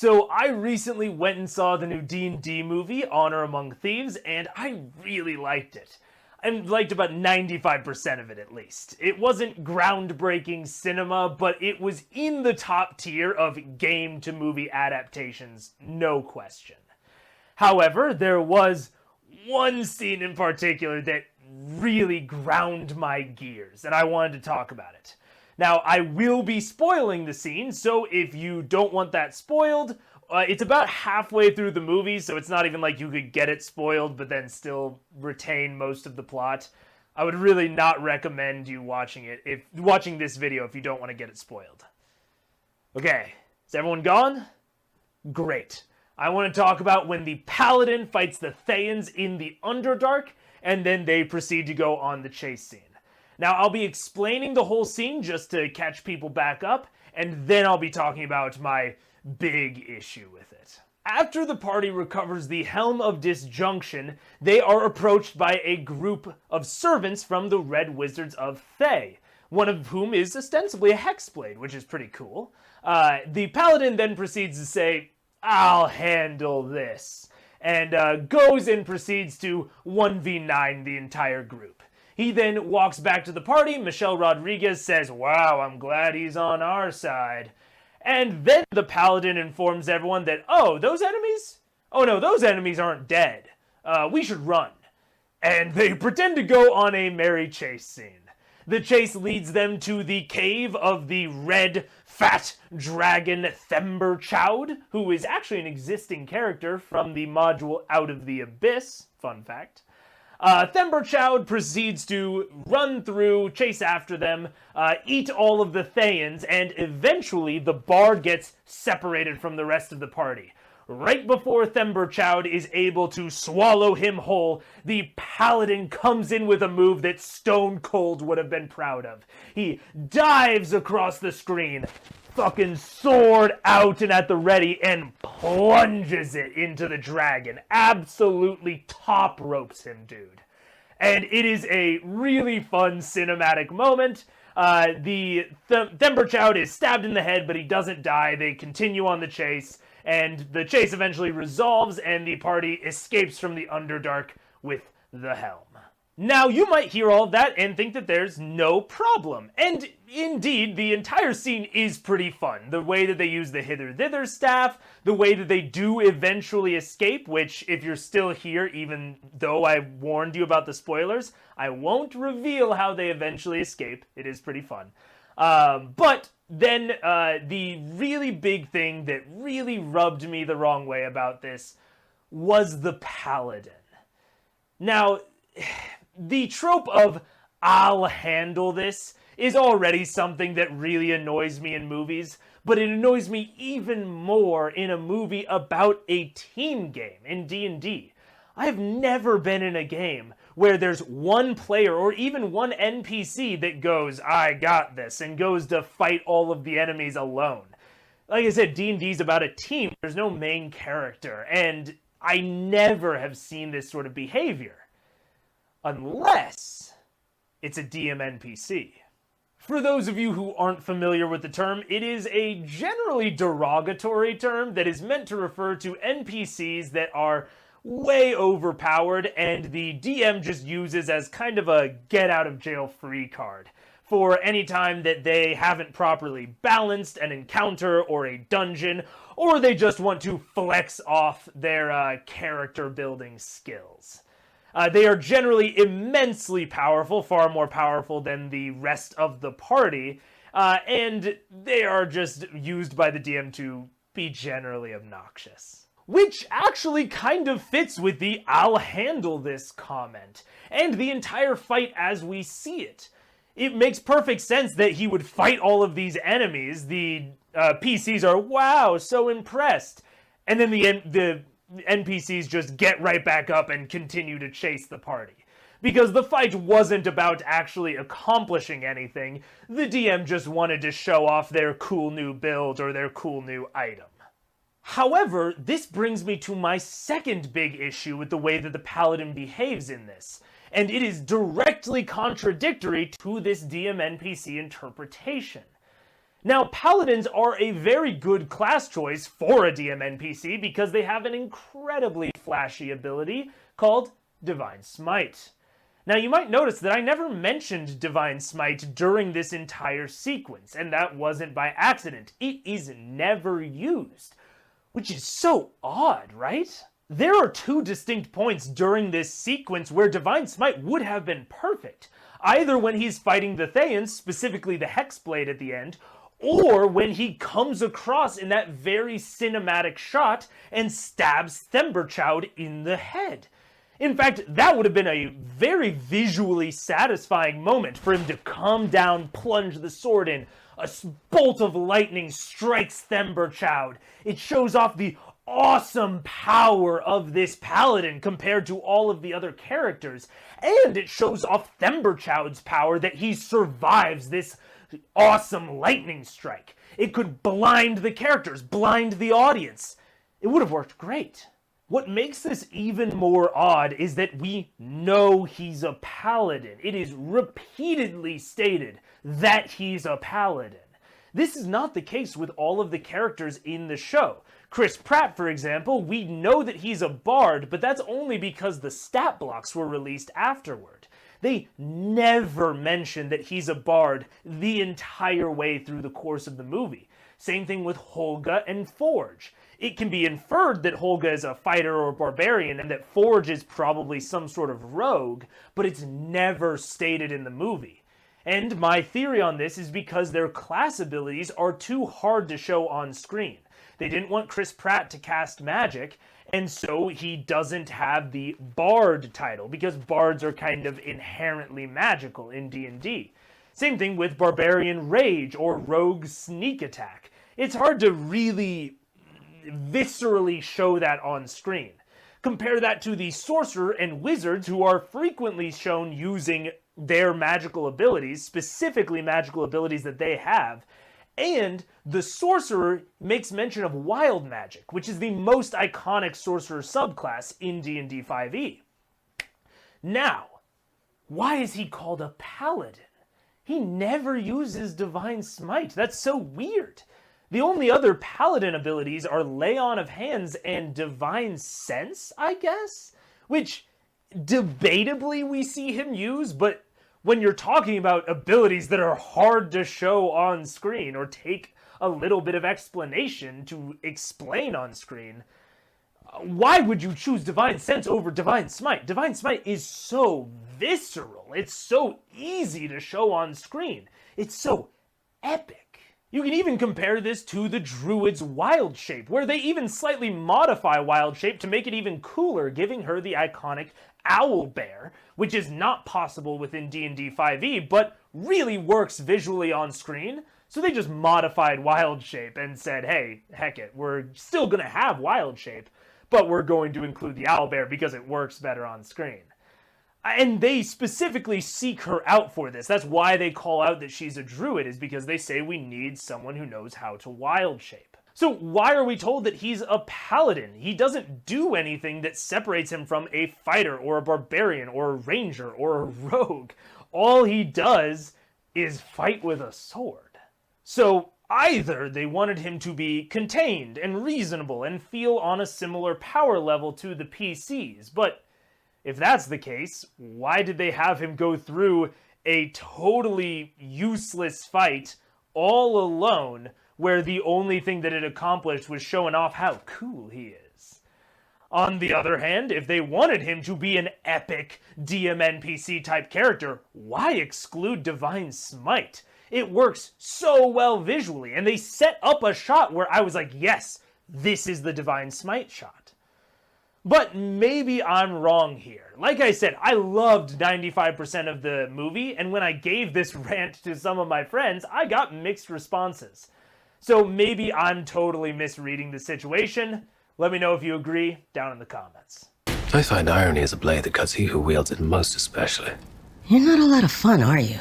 So I recently went and saw the new D&D movie, Honor Among Thieves, and I really liked it. I liked about 95% of it at least. It wasn't groundbreaking cinema, but it was in the top tier of game to movie adaptations, no question. However, there was one scene in particular that really ground my gears, and I wanted to talk about it. Now, I will be spoiling the scene, so if you don't want that spoiled, it's about halfway through the movie, so it's not even like you could get it spoiled but then still retain most of the plot. I would really not recommend you watching this video if you don't want to get it spoiled. Okay, is everyone gone? Great. I want to talk about when the Paladin fights the Thayans in the Underdark, and then they proceed to go on the chase scene. Now, I'll be explaining the whole scene just to catch people back up, and then I'll be talking about my big issue with it. After the party recovers the Helm of Disjunction, they are approached by a group of servants from the Red Wizards of Thay, one of whom is ostensibly a Hexblade, which is pretty cool. The Paladin then proceeds to say, "I'll handle this," and goes and proceeds to 1v9 the entire group. He then walks back to the party. Michelle Rodriguez says, "Wow, I'm glad he's on our side." And then the Paladin informs everyone that, "Oh, those enemies? Oh no, those enemies aren't dead. We should run." And they pretend to go on a merry chase scene. The chase leads them to the cave of the red, fat dragon Themberchaud, who is actually an existing character from the module Out of the Abyss. Fun fact. Themberchaud proceeds to run through, chase after them, eat all of the Thayans, and eventually the bard gets separated from the rest of the party. Right before Themberchaud is able to swallow him whole, the Paladin comes in with a move that Stone Cold would have been proud of. He dives across the screen, fucking sword out and at the ready, and plunges it into the dragon. Absolutely top ropes him, dude. And it is a really fun cinematic moment. The Themberchaud is stabbed in the head, but he doesn't die. They continue on the chase, and the chase eventually resolves, and the party escapes from the Underdark with the helm. Now, you might hear all of that and think that there's no problem. And indeed, the entire scene is pretty fun. The way that they use the hither-thither staff, the way that they do eventually escape, which, if you're still here, even though I warned you about the spoilers, I won't reveal how they eventually escape. It is pretty fun. But then the really big thing that really rubbed me the wrong way about this was the Paladin. Now, the trope of "I'll handle this" is already something that really annoys me in movies, but it annoys me even more in a movie about a team game in D&D. I have never been in a game where there's one player or even one NPC that goes, "I got this," and goes to fight all of the enemies alone. Like I said, D&D's about a team. There's no main character, and I never have seen this sort of behavior. Unless it's a DMNPC. For those of you who aren't familiar with the term, it is a generally derogatory term that is meant to refer to NPCs that are way overpowered and the DM just uses as kind of a get-out-of-jail-free card for any time that they haven't properly balanced an encounter or a dungeon, or they just want to flex off their character-building skills. They are generally immensely powerful, far more powerful than the rest of the party, and they are just used by the DM to be generally obnoxious. Which actually kind of fits with the "I'll handle this" comment, and the entire fight as we see it. It makes perfect sense that he would fight all of these enemies. The PCs are, "Wow, so impressed," and then the NPCs just get right back up and continue to chase the party. Because the fight wasn't about actually accomplishing anything, the DM just wanted to show off their cool new build or their cool new item. However, this brings me to my second big issue with the way that the Paladin behaves in this, and it is directly contradictory to this DMNPC interpretation. Now, Paladins are a very good class choice for a DMNPC because they have an incredibly flashy ability called Divine Smite. Now, you might notice that I never mentioned Divine Smite during this entire sequence, and that wasn't by accident. It is never used, which is so odd, right? There are two distinct points during this sequence where Divine Smite would have been perfect, either when he's fighting the Thayans, specifically the Hexblade at the end, or when he comes across in that very cinematic shot and stabs Themberchaud in the head. In fact, that would have been a very visually satisfying moment for him to come down, plunge the sword in, a bolt of lightning strikes Themberchaud. It shows off the awesome power of this paladin compared to all of the other characters, and it shows off Themberchaud's power that he survives this awesome lightning strike. It could blind the characters, blind the audience. It would have worked great. What makes this even more odd is that we know he's a paladin. It is repeatedly stated that he's a paladin. This is not the case with all of the characters in the show. Chris Pratt, for example, we know that he's a bard, but that's only because the stat blocks were released afterward. They never mention that he's a bard the entire way through the course of the movie. Same thing with Holga and Forge. It can be inferred that Holga is a fighter or barbarian and that Forge is probably some sort of rogue, but it's never stated in the movie. And my theory on this is because their class abilities are too hard to show on screen. They didn't want Chris Pratt to cast magic, and so he doesn't have the Bard title, because Bards are kind of inherently magical in D&D. Same thing with Barbarian Rage or Rogue Sneak Attack. It's hard to really viscerally show that on screen. Compare that to the Sorcerer and Wizards, who are frequently shown using their magical abilities, specifically magical abilities that they have, and the Sorcerer makes mention of Wild Magic, which is the most iconic Sorcerer subclass in D&D 5e. Now, why is he called a Paladin? He never uses Divine Smite. That's so weird. The only other Paladin abilities are Lay On of Hands and Divine Sense, I guess? Which, debatably, we see him use, but when you're talking about abilities that are hard to show on screen or take a little bit of explanation to explain on screen, why would you choose Divine Sense over Divine Smite? Divine Smite is so visceral. It's so easy to show on screen. It's so epic. You can even compare this to the Druid's Wild Shape, where they even slightly modify Wild Shape to make it even cooler, giving her the iconic Owl Bear, which is not possible within D&D 5e, but really works visually on screen. So they just modified Wild Shape and said, hey, heck it, we're still going to have Wild Shape, but we're going to include the Owl Bear because it works better on screen. And they specifically seek her out for this. That's why they call out that she's a druid, is because they say we need someone who knows how to wild shape. So why are we told that he's a paladin? He doesn't do anything that separates him from a fighter or a barbarian or a ranger or a rogue. All he does is fight with a sword. So either they wanted him to be contained and reasonable and feel on a similar power level to the PCs, but if that's the case, why did they have him go through a totally useless fight all alone, where the only thing that it accomplished was showing off how cool he is? On the other hand, if they wanted him to be an epic DMNPC type character, why exclude Divine Smite? It works so well visually, and they set up a shot where I was like, yes, this is the Divine Smite shot. But maybe I'm wrong here. Like I said, I loved 95% of the movie, and when I gave this rant to some of my friends, I got mixed responses. So maybe I'm totally misreading the situation. Let me know if you agree down in the comments. I find irony is a blade that cuts he who wields it most especially. You're not a lot of fun, are you?